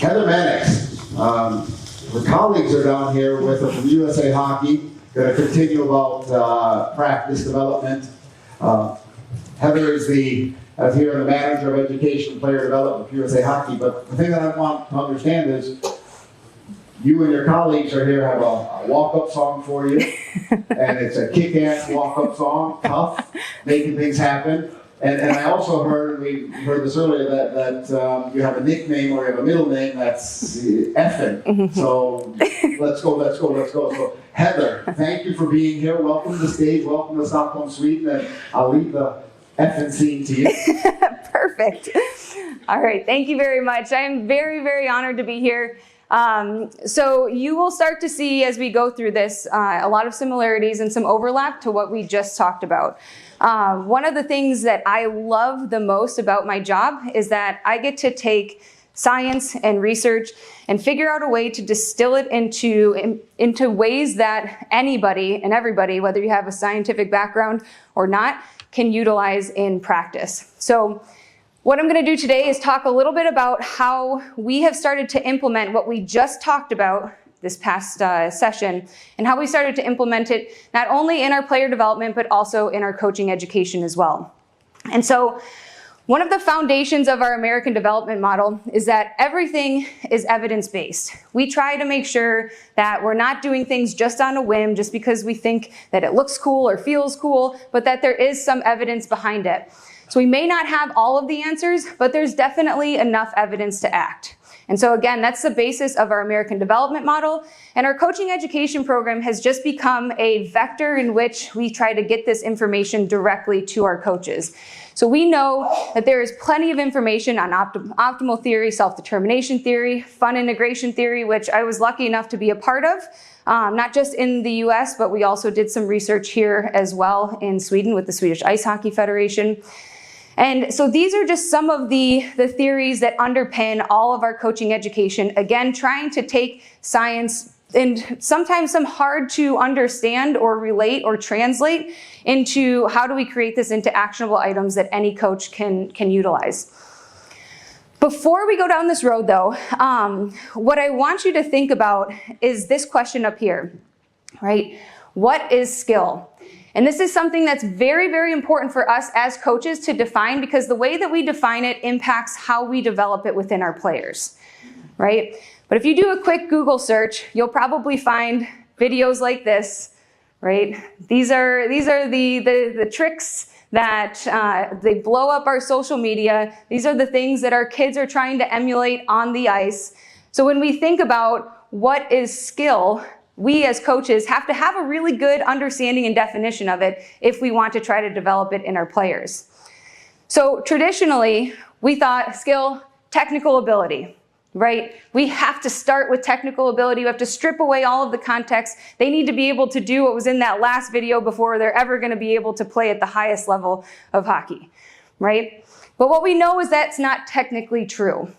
Heather Mannix, her colleagues are down here with her from USA Hockey, going to continue about practice development. Heather is the manager of education and player development for USA Hockey, but the thing that I want to understand is you and your colleagues are here have a walk-up song for you, and it's a kick-ass walk-up song, tough, making things happen. And I also heard, we heard this earlier, that you have a nickname or you have a middle name that's Effin'. So let's go. So Heather, thank you for being here. Welcome to the stage. Welcome to Stockholm, Sweden. And I'll leave the Effin' scene to you. Perfect. All right. Thank you very much. I am very, very honored to be here. So you will start to see as we go through this a lot of similarities and some overlap to what we just talked about. One of the things that I love the most about my job is that I get to take science and research and figure out a way to distill it into ways that anybody and everybody, whether you have a scientific background or not, can utilize in practice. So what I'm going to do today is talk a little bit about how we have started to implement what we just talked about this past session, and how we started to implement it not only in our player development, but also in our coaching education as well. And so one of the foundations of our American development model is that everything is evidence-based. We try to make sure that we're not doing things just on a whim, just because we think that it looks cool or feels cool, but that there is some evidence behind it. So we may not have all of the answers, but there's definitely enough evidence to act. And so again, that's the basis of our American development model. And our coaching education program has just become a vector in which we try to get this information directly to our coaches. So we know that there is plenty of information on optimal theory, self-determination theory, fun integration theory, which I was lucky enough to be a part of, not just in the US, but we also did some research here as well in Sweden with the Swedish Ice Hockey Federation. And so these are just some of the theories that underpin all of our coaching education. Again, trying to take science and sometimes some hard to understand or relate or translate into how do we create this into actionable items that any coach can utilize. Before we go down this road though, what I want you to think about is this question up here, right? What is skill? And this is something that's very, very important for us as coaches to define, because the way that we define it impacts how we develop it within our players, right? But if you do a quick Google search, you'll probably find videos like this, right? These are the tricks that they blow up our social media. These are the things that our kids are trying to emulate on the ice. So when we think about what is skill, we as coaches have to have a really good understanding and definition of it if we want to try to develop it in our players. So traditionally, we thought skill, technical ability, right? We have to start with technical ability. We have to strip away all of the context. They need to be able to do what was in that last video before they're ever going to be able to play at the highest level of hockey, right? But what we know is that's not technically true.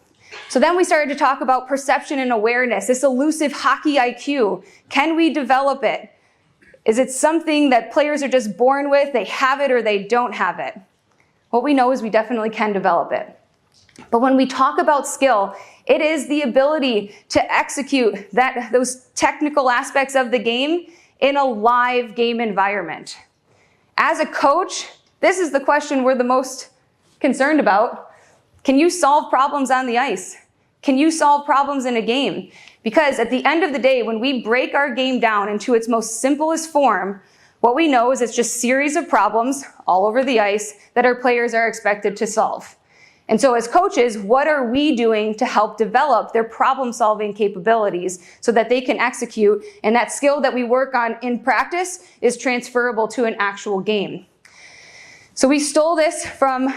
So then we started to talk about perception and awareness, this elusive hockey IQ. Can we develop it? Is it something that players are just born with, they have it or they don't have it? What we know is we definitely can develop it. But when we talk about skill, it is the ability to execute those technical aspects of the game in a live game environment. As a coach, this is the question we're the most concerned about. Can you solve problems on the ice? Can you solve problems in a game? Because at the end of the day, when we break our game down into its most simplest form, what we know is it's just a series of problems all over the ice that our players are expected to solve. And so as coaches, what are we doing to help develop their problem-solving capabilities so that they can execute, and that skill that we work on in practice is transferable to an actual game? So we stole this from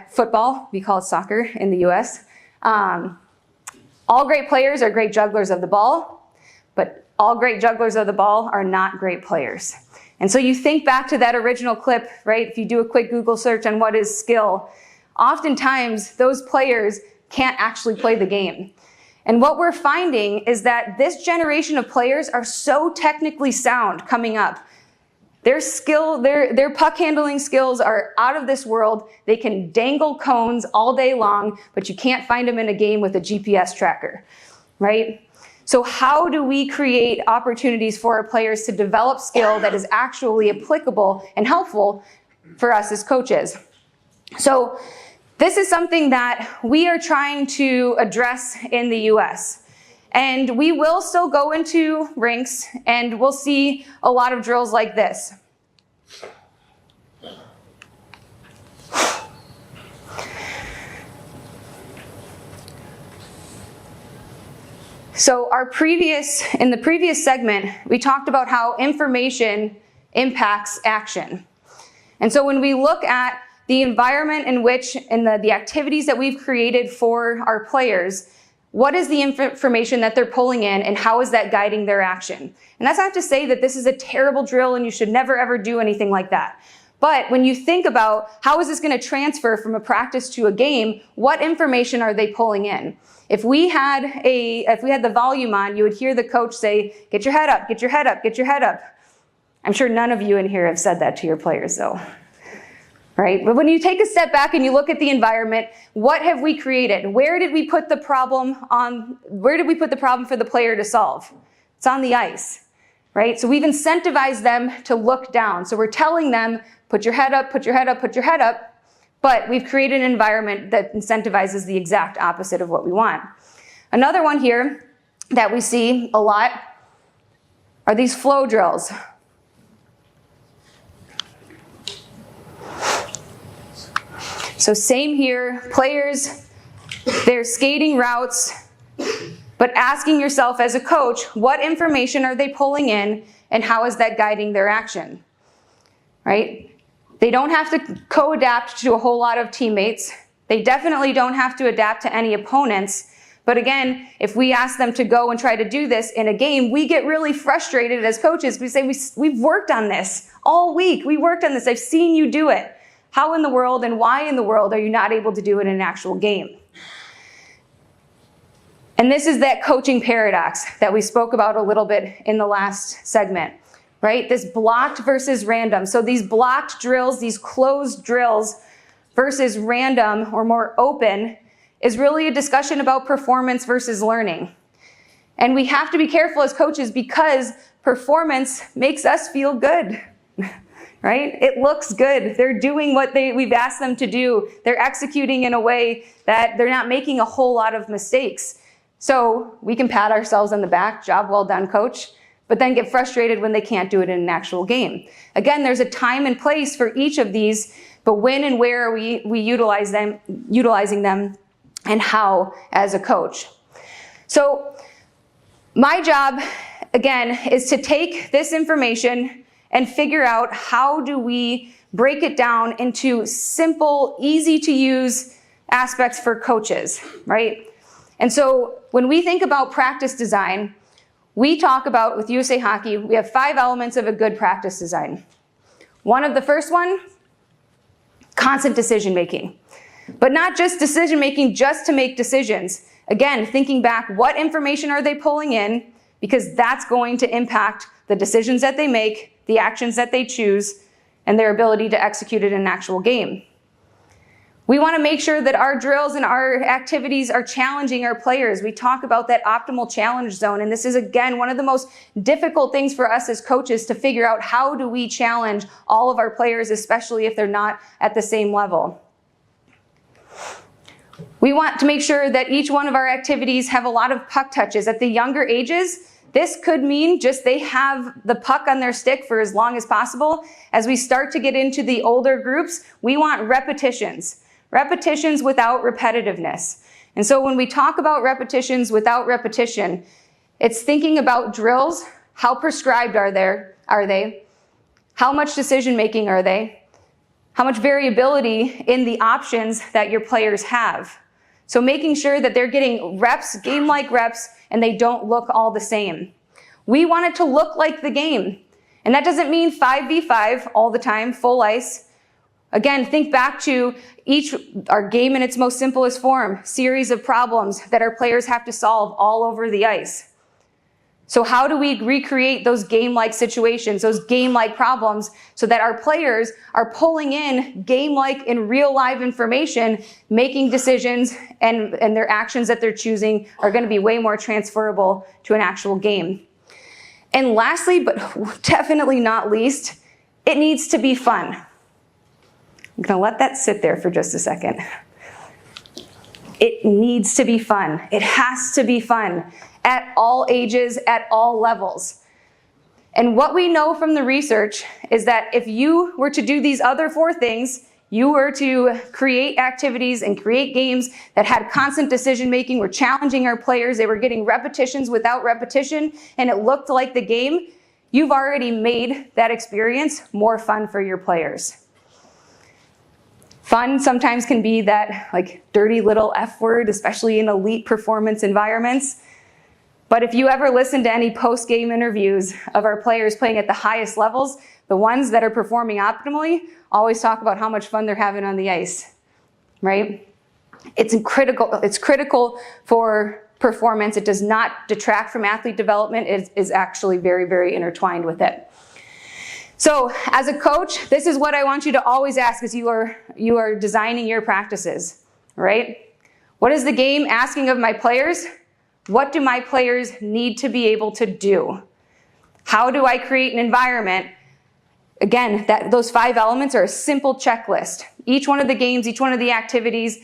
football. We call it soccer in the US. All great players are great jugglers of the ball, but all great jugglers of the ball are not great players. And so you think back to that original clip, right? If you do a quick Google search on what is skill, oftentimes those players can't actually play the game. And what we're finding is that this generation of players are so technically sound coming up. Their puck handling skills are out of this world. They can dangle cones all day long, but you can't find them in a game with a GPS tracker, right? So how do we create opportunities for our players to develop skill that is actually applicable and helpful for us as coaches? So this is something that we are trying to address in the US. And we will still go into rinks and we'll see a lot of drills like this. So in the previous segment, we talked about how information impacts action. And so when we look at the environment in which, and the activities that we've created for our players, what is the information that they're pulling in and how is that guiding their action? And that's not to say that this is a terrible drill and you should never ever do anything like that. But when you think about how is this going to transfer from a practice to a game, what information are they pulling in? If we had the volume on, you would hear the coach say, "Get your head up, get your head up, get your head up." I'm sure none of you in here have said that to your players though. Right? But when you take a step back and you look at the environment, what have we created? Where did we put the problem for the player to solve? It's on the ice, right? So we've incentivized them to look down. So we're telling them, put your head up, put your head up, put your head up, but we've created an environment that incentivizes the exact opposite of what we want. Another one here that we see a lot are these flow drills. So same here, players, they're skating routes, but asking yourself as a coach, what information are they pulling in and how is that guiding their action, right? They don't have to co-adapt to a whole lot of teammates. They definitely don't have to adapt to any opponents. But again, if we ask them to go and try to do this in a game, we get really frustrated as coaches. We say, we've worked on this all week. We worked on this. I've seen you do it. How in the world and why in the world are you not able to do it in an actual game? And this is that coaching paradox that we spoke about a little bit in the last segment, right? This blocked versus random. So these blocked drills, these closed drills versus random or more open is really a discussion about performance versus learning. And we have to be careful as coaches because performance makes us feel good. Right? It looks good. They're doing what we've asked them to do. They're executing in a way that they're not making a whole lot of mistakes. So we can pat ourselves on the back, job well done, coach, but then get frustrated when they can't do it in an actual game. Again, there's a time and place for each of these, but when and where are we utilizing them and how as a coach. So my job, again, is to take this information and figure out how do we break it down into simple, easy to use aspects for coaches, right? And so when we think about practice design, we talk about, with USA Hockey, we have 5 elements of a good practice design. The first one, constant decision making. But not just decision making just to make decisions. Again, thinking back, what information are they pulling in? Because that's going to impact the decisions that they make, the actions that they choose, and their ability to execute it in an actual game. We want to make sure that our drills and our activities are challenging our players. We talk about that optimal challenge zone, and this is, again, one of the most difficult things for us as coaches to figure out how do we challenge all of our players, especially if they're not at the same level. We want to make sure that each one of our activities have a lot of puck touches. At the younger ages, this could mean just they have the puck on their stick for as long as possible. As we start to get into the older groups, we want repetitions. Repetitions without repetitiveness. And so when we talk about repetitions without repetition, it's thinking about drills. How prescribed are they? How much decision making are they? How much variability in the options that your players have? So making sure that they're getting reps, game-like reps, and they don't look all the same. We want it to look like the game. And that doesn't mean 5v5 all the time, full ice. Again, think back to our game in its most simplest form, series of problems that our players have to solve all over the ice. So how do we recreate those game-like situations, those game-like problems, so that our players are pulling in game-like and real live information, making decisions, and their actions that they're choosing are going to be way more transferable to an actual game. And lastly, but definitely not least, it needs to be fun. I'm going to let that sit there for just a second. It needs to be fun. It has to be fun at all ages, at all levels. And what we know from the research is that if you were to do these other 4 things, you were to create activities and create games that had constant decision making, were challenging our players, they were getting repetitions without repetition, and it looked like the game, you've already made that experience more fun for your players. Fun sometimes can be that like dirty little F word, especially in elite performance environments. But if you ever listen to any post-game interviews of our players playing at the highest levels, the ones that are performing optimally always talk about how much fun they're having on the ice, right? It's critical for performance. It does not detract from athlete development. It is actually very, very intertwined with it. So as a coach, this is what I want you to always ask as you are designing your practices, right? What is the game asking of my players? What do my players need to be able to do? How do I create an environment? Again, those 5 elements are a simple checklist. Each one of the games, each one of the activities,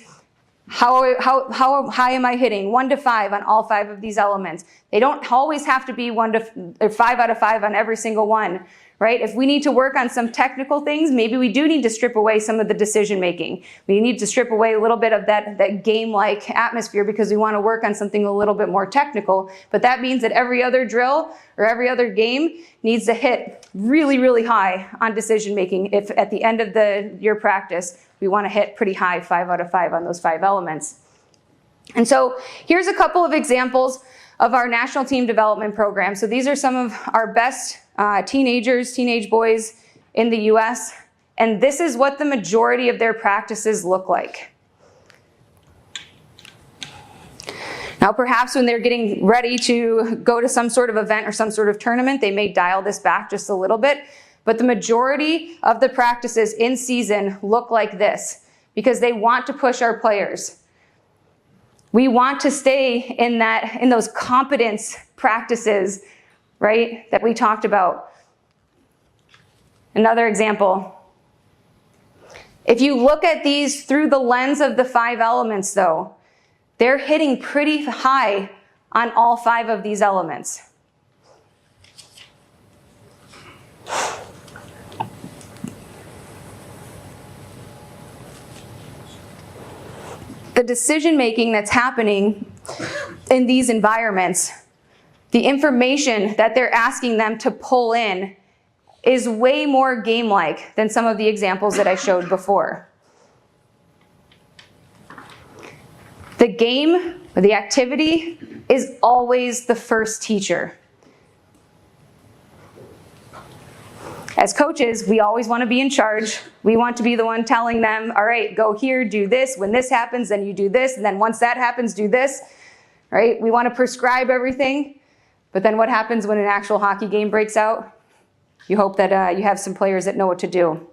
how high am I hitting? 1 to 5 on all 5 of these elements. They don't always have to be 5 out of 5 on every single one. Right? If we need to work on some technical things, maybe we do need to strip away some of the decision making. We need to strip away a little bit of that game-like atmosphere because we want to work on something a little bit more technical. But that means that every other drill or every other game needs to hit really, really high on decision making. If at the end of your practice, we want to hit pretty high 5 out of 5 on those 5 elements. And so here's a couple of examples of our national team development program. So these are some of our best teenage boys in the US, and this is what the majority of their practices look like. Now perhaps when they're getting ready to go to some sort of event or some sort of tournament, they may dial this back just a little bit, but the majority of the practices in season look like this because they want to push our players. We want to stay in those competence practices, right, that we talked about. Another example. If you look at these through the lens of the 5 elements, though, they're hitting pretty high on all 5 of these elements. The decision making that's happening in these environments, the information that they're asking them to pull in is way more game-like than some of the examples that I showed before. The game, or the activity, is always the first teacher. As coaches, we always want to be in charge. We want to be the one telling them, all right, go here, do this. When this happens, then you do this. And then once that happens, do this. Right? We want to prescribe everything. But then what happens when an actual hockey game breaks out? You hope that you have some players that know what to do.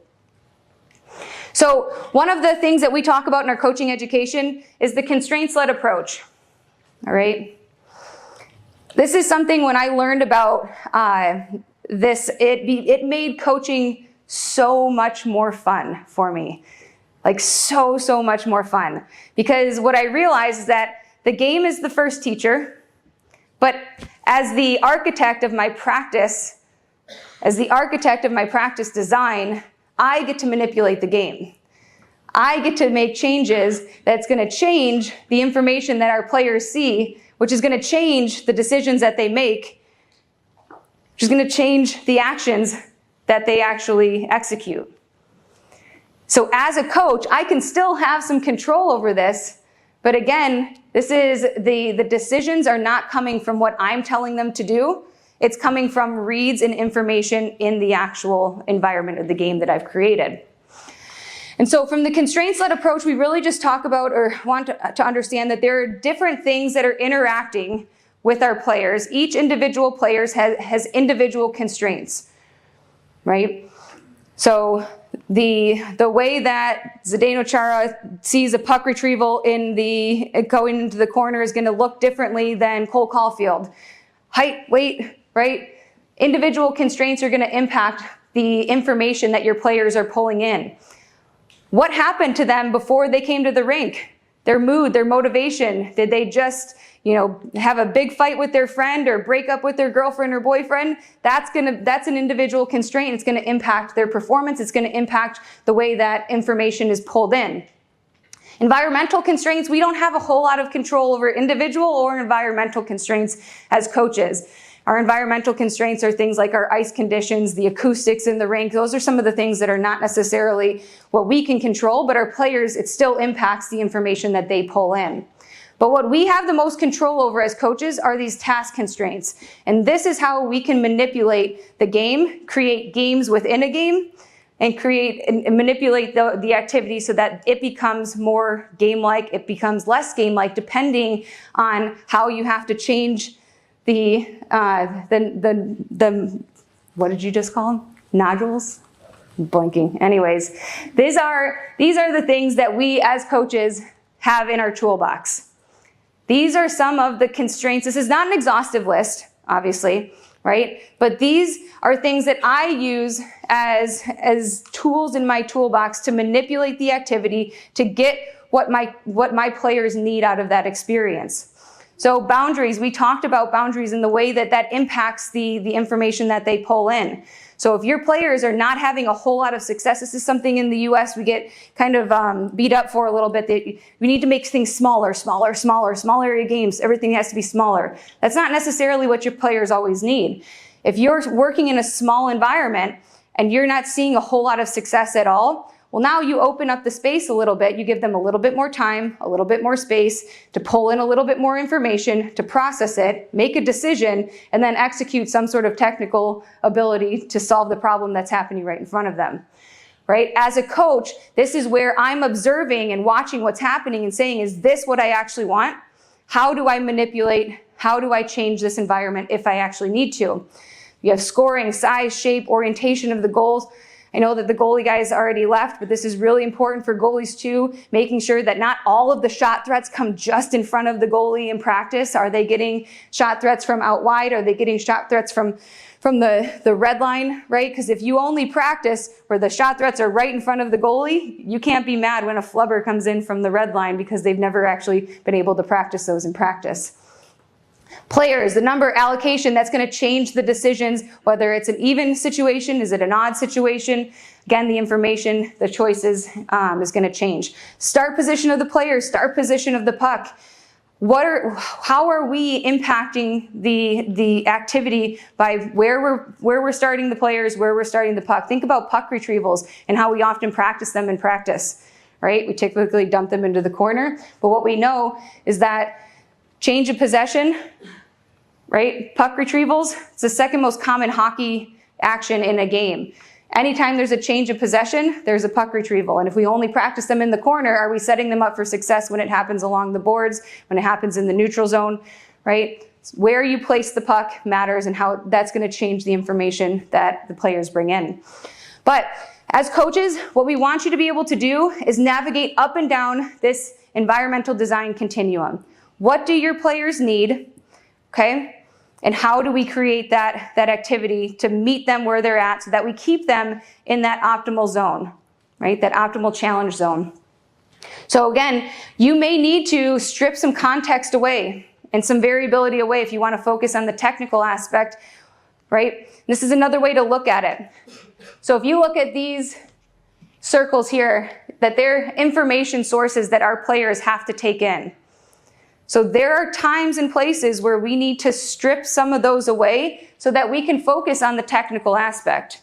So one of the things that we talk about in our coaching education is the constraints-led approach. All right? This is something when I learned about this, it made coaching so much more fun for me. Like so much more fun. Because what I realized is that the game is the first teacher, but as the architect of my practice, design, I get to manipulate the game. I get to make changes that's going to change the information that our players see, which is going to change the decisions that they make, which is going to change the actions that they actually execute. So as a coach, I can still have some control over this, but again, this is the decisions are not coming from what I'm telling them to do. It's coming from reads and information in the actual environment of the game that I've created. And so from the constraints-led approach, we really just talk about or want to understand that there are different things that are interacting with our players. Each individual player has individual constraints, right? So the way that Zdeno Chara sees a puck retrieval going into the corner is going to look differently than Cole Caulfield. Height, weight, right? Individual constraints are going to impact the information that your players are pulling in. What happened to them before they came to the rink? Their mood, their motivation. Did they just, have a big fight with their friend or break up with their girlfriend or boyfriend? That's an individual constraint. It's going to impact their performance. It's going to impact the way that information is pulled in. Environmental constraints, we don't have a whole lot of control over individual or environmental constraints as coaches. Our environmental constraints are things like our ice conditions, the acoustics in the rink. Those are some of the things that are not necessarily what we can control, but our players, it still impacts the information that they pull in. But what we have the most control over as coaches are these task constraints. And this is how we can manipulate the game, create games within a game, and manipulate the activity so that it becomes more game-like, it becomes less game-like, depending on how you have to change the what did you just call them? Nodules? I'm blanking. Anyways, these are the things that we as coaches have in our toolbox. These are some of the constraints. This is not an exhaustive list, obviously, right? But these are things that I use as tools in my toolbox to manipulate the activity to get what my players need out of that experience. So boundaries, we talked about boundaries and the way that impacts the information that they pull in. So if your players are not having a whole lot of success, this is something in the US we get kind of beat up for a little bit, that we need to make things smaller area games, everything has to be smaller. That's not necessarily what your players always need. If you're working in a small environment and you're not seeing a whole lot of success at all, well, now you open up the space a little bit. You give them a little bit more time, a little bit more space to pull in a little bit more information, to process it, make a decision, and then execute some sort of technical ability to solve the problem that's happening right in front of them, right? As a coach, this is where I'm observing and watching what's happening and saying, is this what I actually want? How do I manipulate? How do I change this environment if I actually need to? You have scoring, size, shape, orientation of the goals. I know that the goalie guys already left, but this is really important for goalies too, making sure that not all of the shot threats come just in front of the goalie in practice. Are they getting shot threats from out wide? Are they getting shot threats from the red line, right? Because if you only practice where the shot threats are right in front of the goalie, you can't be mad when a flubber comes in from the red line because they've never actually been able to practice those in practice. Players, the number allocation, that's going to change the decisions, whether it's an even situation, is it an odd situation? Again, the information, the choices is going to change. Start position of the players, start position of the puck. How are we impacting the activity by where we're starting the players, where we're starting the puck? Think about puck retrievals and how we often practice them in practice, right? We typically dump them into the corner, but what we know is that change of possession, right? Puck retrievals, it's the second most common hockey action in a game. Anytime there's a change of possession, there's a puck retrieval. And if we only practice them in the corner, are we setting them up for success when it happens along the boards, when it happens in the neutral zone, right? Where you place the puck matters and how that's going to change the information that the players bring in. But as coaches, what we want you to be able to do is navigate up and down this environmental design continuum. What do your players need, okay? And how do we create that activity to meet them where they're at so that we keep them in that optimal zone, right? That optimal challenge zone. So again, you may need to strip some context away and some variability away if you want to focus on the technical aspect, right? This is another way to look at it. So if you look at these circles here, that they're information sources that our players have to take in. So there are times and places where we need to strip some of those away so that we can focus on the technical aspect.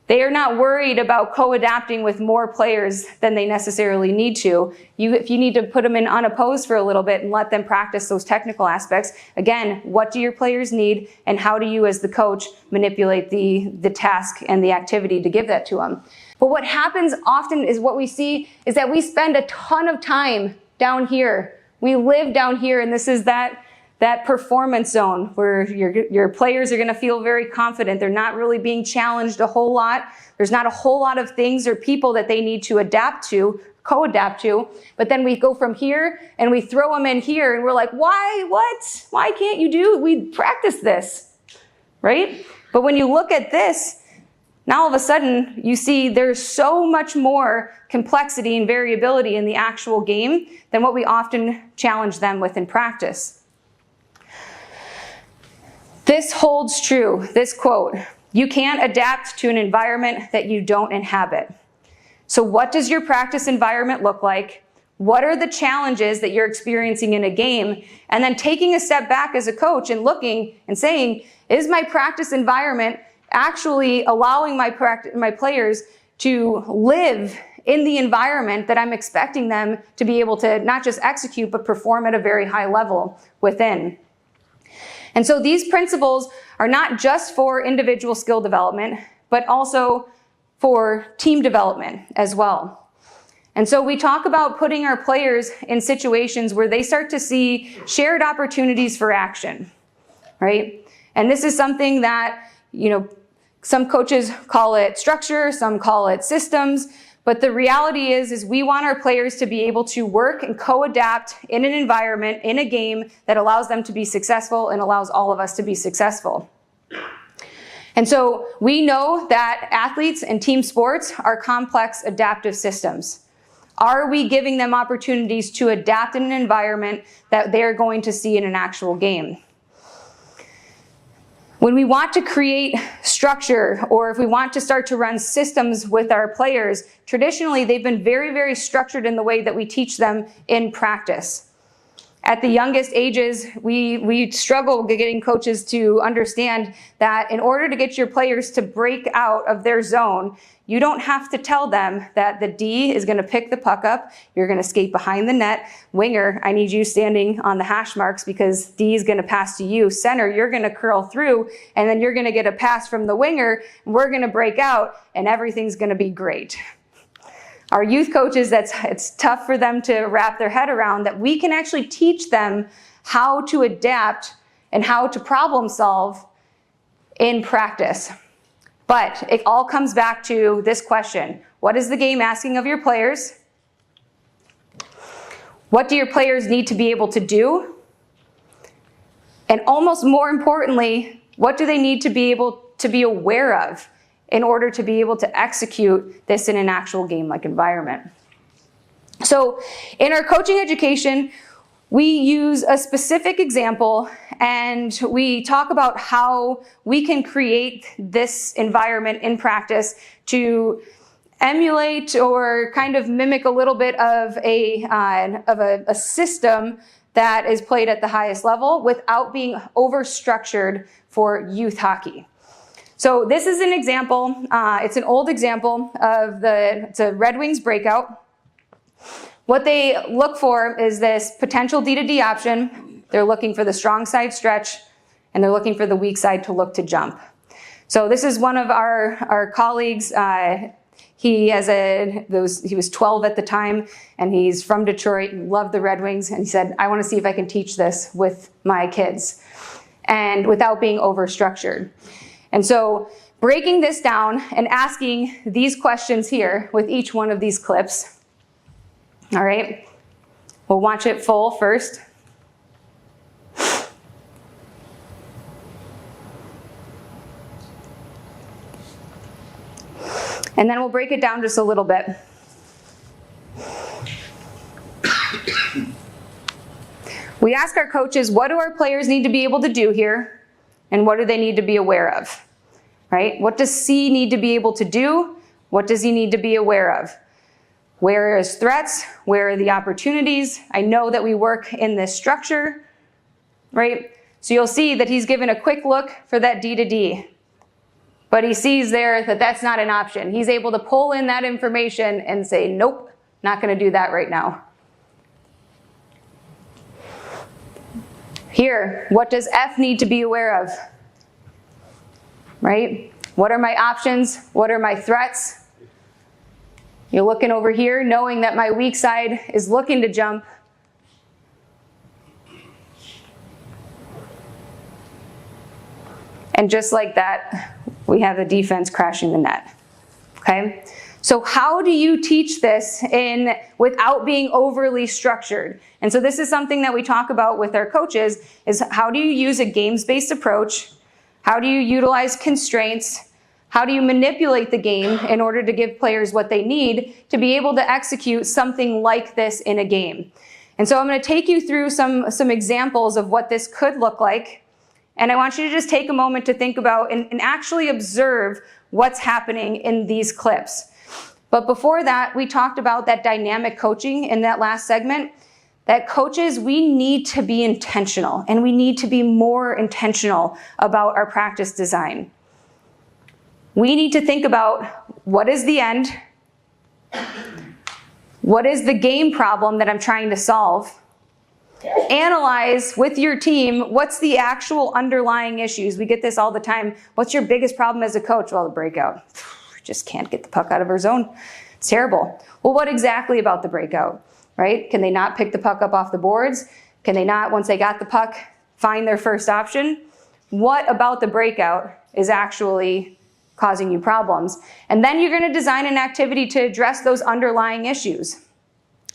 They are not worried about co-adapting with more players than they necessarily need to. If you need to put them in unopposed for a little bit and let them practice those technical aspects, again, what do your players need and how do you as the coach manipulate the task and the activity to give that to them? But what happens often is what we see is that we spend a ton of time down here. We live down here, and this is that that performance zone where your players are going to feel very confident. They're not really being challenged a whole lot. There's not a whole lot of things or people that they need to adapt to, co-adapt to. But then we go from here and we throw them in here and we're like, why, what? Why can't you do? We practice this, right? But when you look at this, now all of a sudden you see there's so much more complexity and variability in the actual game than what we often challenge them with in practice. This holds true, this quote, you can't adapt to an environment that you don't inhabit. So what does your practice environment look like? What are the challenges that you're experiencing in a game? And then taking a step back as a coach and looking and saying, is my practice environment actually allowing my players to live in the environment that I'm expecting them to be able to not just execute, but perform at a very high level within? And so these principles are not just for individual skill development, but also for team development as well. And so we talk about putting our players in situations where they start to see shared opportunities for action, right? And this is something that, some coaches call it structure, some call it systems, but the reality is we want our players to be able to work and co-adapt in an environment, in a game that allows them to be successful and allows all of us to be successful. And so we know that athletes and team sports are complex adaptive systems. Are we giving them opportunities to adapt in an environment that they're going to see in an actual game? When we want to create structure, or if we want to start to run systems with our players, traditionally they've been very, very structured in the way that we teach them in practice. At the youngest ages, we struggle getting coaches to understand that in order to get your players to break out of their zone, you don't have to tell them that the D is going to pick the puck up, you're going to skate behind the net. Winger, I need you standing on the hash marks because D is going to pass to you. Center, you're going to curl through, and then you're going to get a pass from the winger, and we're going to break out, and everything's going to be great. Our youth coaches, it's tough for them to wrap their head around that we can actually teach them how to adapt and how to problem solve in practice. But it all comes back to this question. What is the game asking of your players? What do your players need to be able to do? And almost more importantly, what do they need to be able to be aware of in order to be able to execute this in an actual game-like environment? So in our coaching education, we use a specific example and we talk about how we can create this environment in practice to emulate or kind of mimic a little bit of a system that is played at the highest level without being over-structured for youth hockey. So this is an example, it's an old example of it's a Red Wings breakout. What they look for is this potential D to D option. They're looking for the strong side stretch, and they're looking for the weak side to look to jump. So this is one of our colleagues. He was 12 at the time, and he's from Detroit, loved the Red Wings, and he said, I want to see if I can teach this with my kids, and without being over-structured. And so breaking this down and asking these questions here with each one of these clips. All right, we'll watch it full first. And then we'll break it down just a little bit. We ask our coaches, what do our players need to be able to do here? And what do they need to be aware of? Right? What does C need to be able to do? What does he need to be aware of? Where are his threats? Where are the opportunities? I know that we work in this structure, right? So you'll see that he's given a quick look for that D to D. But he sees there that that's not an option. He's able to pull in that information and say, nope, not going to do that right now. Here, what does F need to be aware of? Right? What are my options? What are my threats? You're looking over here, knowing that my weak side is looking to jump. And just like that, we have the defense crashing the net, okay? So how do you teach this without being overly structured? And so this is something that we talk about with our coaches, is how do you use a games-based approach? How do you utilize constraints? How do you manipulate the game in order to give players what they need to be able to execute something like this in a game? And so I'm going to take you through some examples of what this could look like. And I want you to just take a moment to think about and actually observe what's happening in these clips. But before that, we talked about that dynamic coaching in that last segment, that coaches, we need to be intentional, and we need to be more intentional about our practice design. We need to think about what is the end, what is the game problem that I'm trying to solve, analyze with your team what's the actual underlying issues. We get this all the time. What's your biggest problem as a coach? Well, the breakout. We just can't get the puck out of our zone. It's terrible. Well, what exactly about the breakout, right? Can they not pick the puck up off the boards? Can they not, once they got the puck, find their first option? What about the breakout is actually causing you problems? And then you're going to design an activity to address those underlying issues.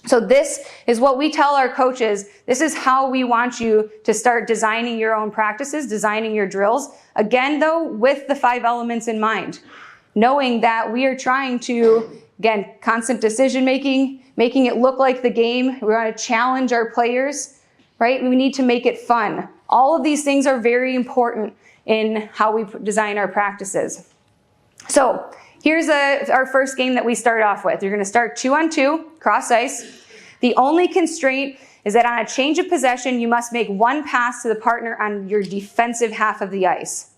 So this is what we tell our coaches. This is how we want you to start designing your own practices, designing your drills. Again, though, with the 5 elements in mind, knowing that we are trying to, again, constant decision making, making it look like the game. We want to challenge our players, right? We need to make it fun. All of these things are very important in how we design our practices. So here's our first game that we start off with. You're going to start 2-on-2, cross ice. The only constraint is that on a change of possession, you must make one pass to the partner on your defensive half of the ice.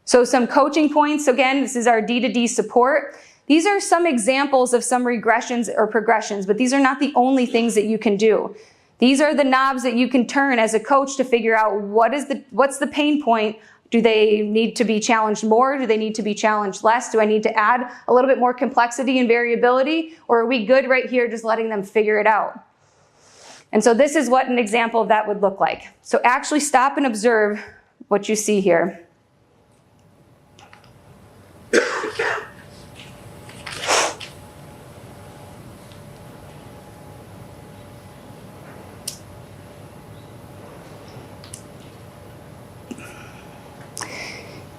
So some coaching points. Again, this is our D-to-D support. These are some examples of some regressions or progressions, but these are not the only things that you can do. These are the knobs that you can turn as a coach to figure out what's the pain point. Do they need to be challenged more? Do they need to be challenged less? Do I need to add a little bit more complexity and variability? Or are we good right here just letting them figure it out? And so this is what an example of that would look like. So actually stop and observe what you see here.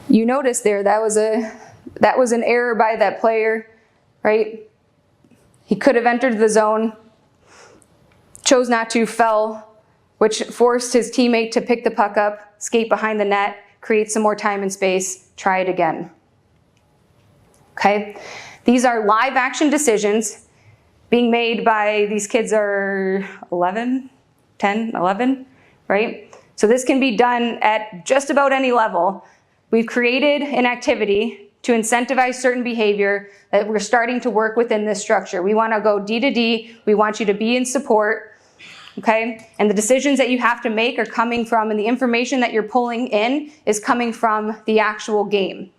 You notice there, that was an error by that player, right? He could have entered the zone, chose not to, fell, which forced his teammate to pick the puck up, skate behind the net, create some more time and space, try it again. Okay? These are live action decisions being made by, these kids are 11, 10, 11, right? So this can be done at just about any level. We've created an activity to incentivize certain behavior that we're starting to work within this structure. We want to go D to D. We want you to be in support, okay? And the decisions that you have to make are coming from, and the information that you're pulling in is coming from the actual game.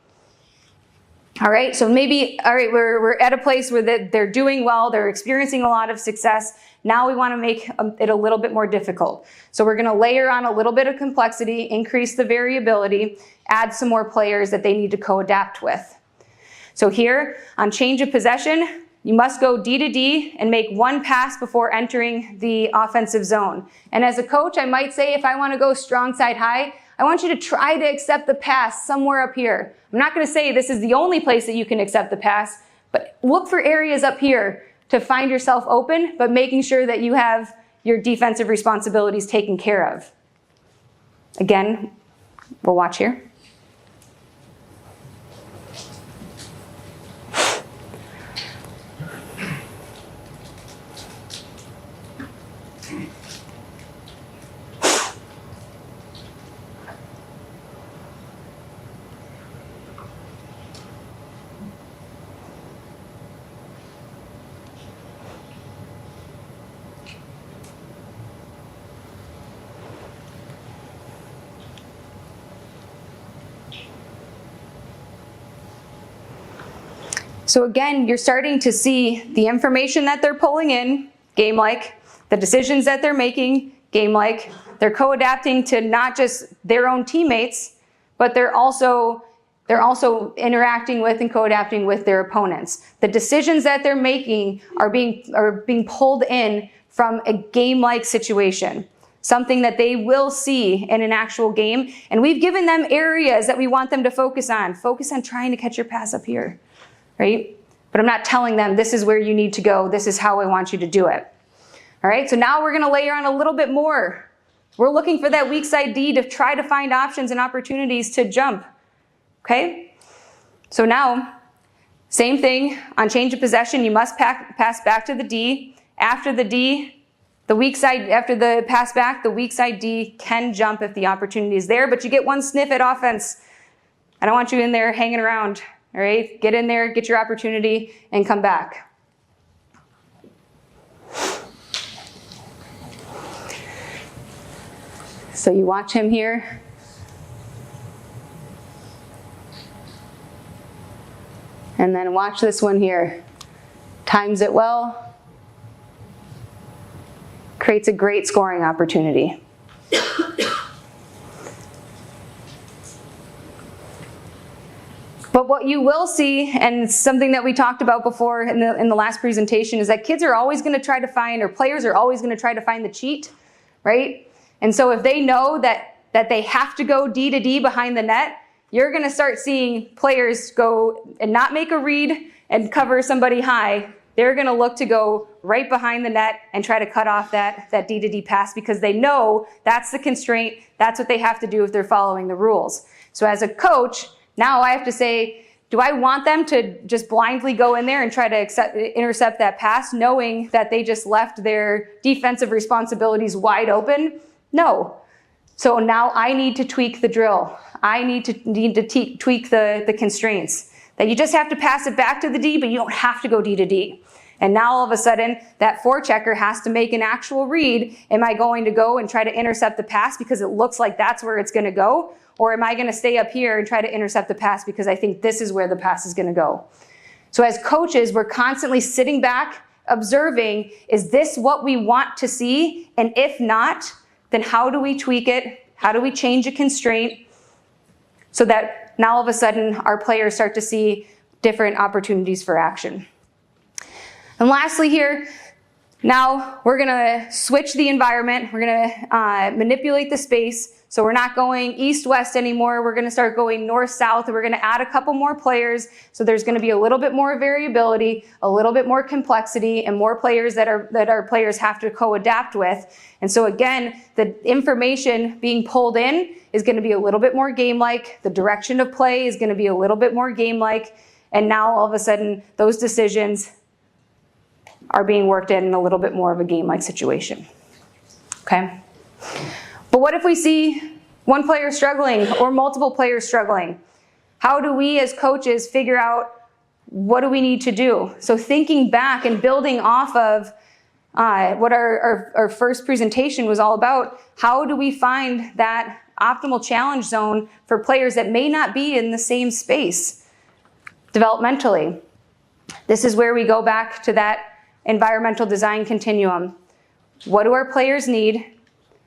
All right, so maybe, all right, we're at a place where they're doing well, they're experiencing a lot of success. Now we want to make it a little bit more difficult. So we're going to layer on a little bit of complexity, increase the variability, add some more players that they need to co-adapt with. So here, on change of possession, you must go D to D and make one pass before entering the offensive zone. And as a coach, I might say if I want to go strong side high, I want you to try to accept the pass somewhere up here. I'm not going to say this is the only place that you can accept the pass, but look for areas up here to find yourself open, but making sure that you have your defensive responsibilities taken care of. Again, we'll watch here. So again, you're starting to see the information that they're pulling in, game-like, the decisions that they're making, game-like. They're co-adapting to not just their own teammates, but they're also interacting with and co-adapting with their opponents. The decisions that they're making are being pulled in from a game-like situation, something that they will see in an actual game. And we've given them areas that we want them to focus on. Focus on trying to catch your pass up here, right? But I'm not telling them this is where you need to go. This is how I want you to do it. All right, so now we're going to layer on a little bit more. We're looking for that weak side D to try to find options and opportunities to jump. Okay, so now, same thing, on change of possession, you must pass back to the D. After the D, after the pass back, the weak side D can jump if the opportunity is there, but you get one sniff at offense. I don't want you in there hanging around, all right? Get in there, get your opportunity, and come back. So you watch him here. And then watch this one here. Times it well. Creates a great scoring opportunity. But what you will see, and something that we talked about before in the last presentation, is that kids are always going to try to find, or players are always going to try to find the cheat, right? And so if they know that they have to go D to D behind the net, you're going to start seeing players go and not make a read and cover somebody high. They're going to look to go right behind the net and try to cut off that D to D pass because they know that's the constraint. That's what they have to do if they're following the rules. So as a coach, now I have to say, do I want them to just blindly go in there and try to intercept that pass, knowing that they just left their defensive responsibilities wide open? No. So now I need to tweak the drill. I need to tweak the constraints. That you just have to pass it back to the D, but you don't have to go D to D. And now all of a sudden, that forechecker has to make an actual read. Am I going to go and try to intercept the pass because it looks like that's where it's going to go? Or am I going to stay up here and try to intercept the pass because I think this is where the pass is going to go? So as coaches, we're constantly sitting back, observing, is this what we want to see? And if not, then how do we tweak it? How do we change a constraint so that now all of a sudden our players start to see different opportunities for action? And lastly here, now we're going to switch the environment. We're going to manipulate the space. So we're not going east-west anymore. We're going to start going north-south. We're going to add a couple more players. So there's going to be a little bit more variability, a little bit more complexity, and more players that our players have to co-adapt with. And so again, the information being pulled in is going to be a little bit more game-like. The direction of play is going to be a little bit more game-like. And now all of a sudden, those decisions are being worked in a little bit more of a game-like situation. Okay? But what if we see one player struggling or multiple players struggling? How do we as coaches figure out what do we need to do? So thinking back and building off of what our first presentation was all about, how do we find that optimal challenge zone for players that may not be in the same space developmentally? This is where we go back to that environmental design continuum. What do our players need?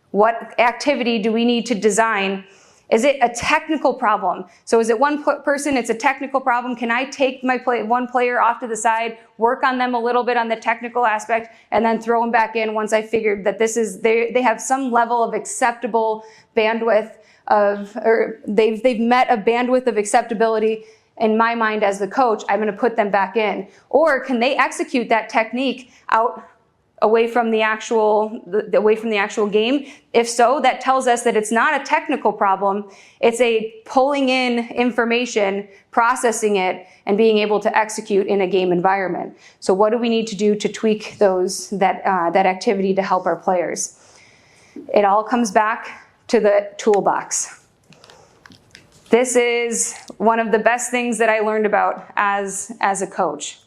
What activity do we need to design? Is it a technical problem? So is it one person, it's a technical problem? Can I take my one player off to the side, work on them a little bit on the technical aspect, and then throw them back in once I figured that they have some level of acceptable bandwidth or they've met a bandwidth of acceptability in my mind as the coach, I'm going to put them back in. Or can they execute that technique out away from the actual game? If so, that tells us that it's not a technical problem. It's a pulling in information, processing it, and being able to execute in a game environment. So what do we need to do to tweak that activity to help our players? It all comes back to the toolbox. This is one of the best things that I learned about as a coach.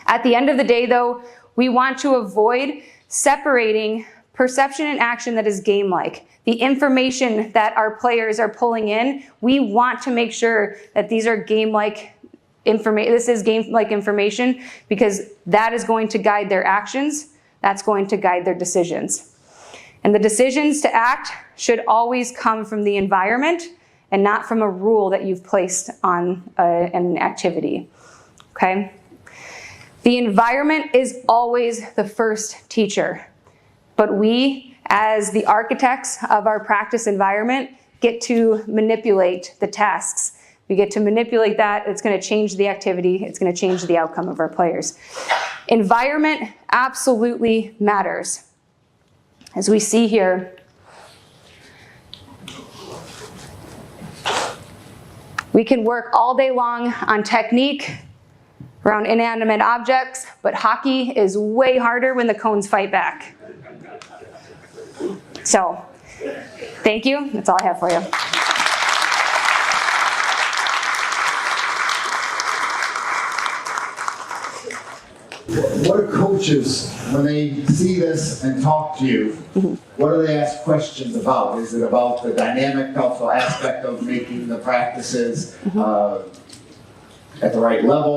At the end of the day, though, we want to avoid separating perception and action that is game-like. The information that our players are pulling in, we want to make sure that these are game-like information. This is game-like information because that is going to guide their actions. That's going to guide their decisions. And the decisions to act should always come from the environment and not from a rule that you've placed on an activity, okay? The environment is always the first teacher, but we, as the architects of our practice environment, get to manipulate the tasks. We get to manipulate that. It's going to change the activity. It's going to change the outcome of our players. Environment absolutely matters. As we see here, we can work all day long on technique around inanimate objects, but hockey is way harder when the cones fight back. So, thank you. That's all I have for you. What do coaches, when they see this and talk to you, what do they ask questions about? Is it about the dynamic, helpful aspect of making the practices at the right level,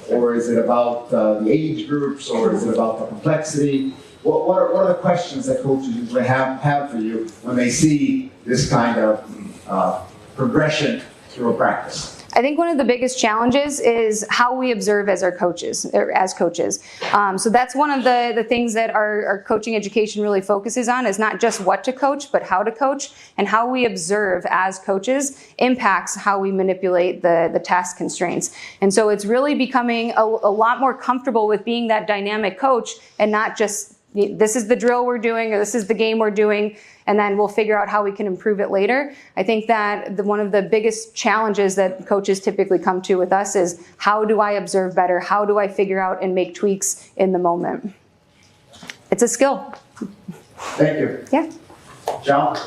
or is it about the age groups, or is it about the complexity? What are the questions that coaches usually have for you when they see this kind of progression through a practice? I think one of the biggest challenges is how we observe as coaches. So that's one of the things that our coaching education really focuses on, is not just what to coach, but how to coach, and how we observe as coaches impacts how we manipulate the task constraints. And so it's really becoming a lot more comfortable with being that dynamic coach, and not just, this is the drill we're doing, or this is the game we're doing, and then we'll figure out how we can improve it later. I think that one of the biggest challenges that coaches typically come to with us is, how do I observe better? How do I figure out and make tweaks in the moment? It's a skill. Thank you. Yeah. John?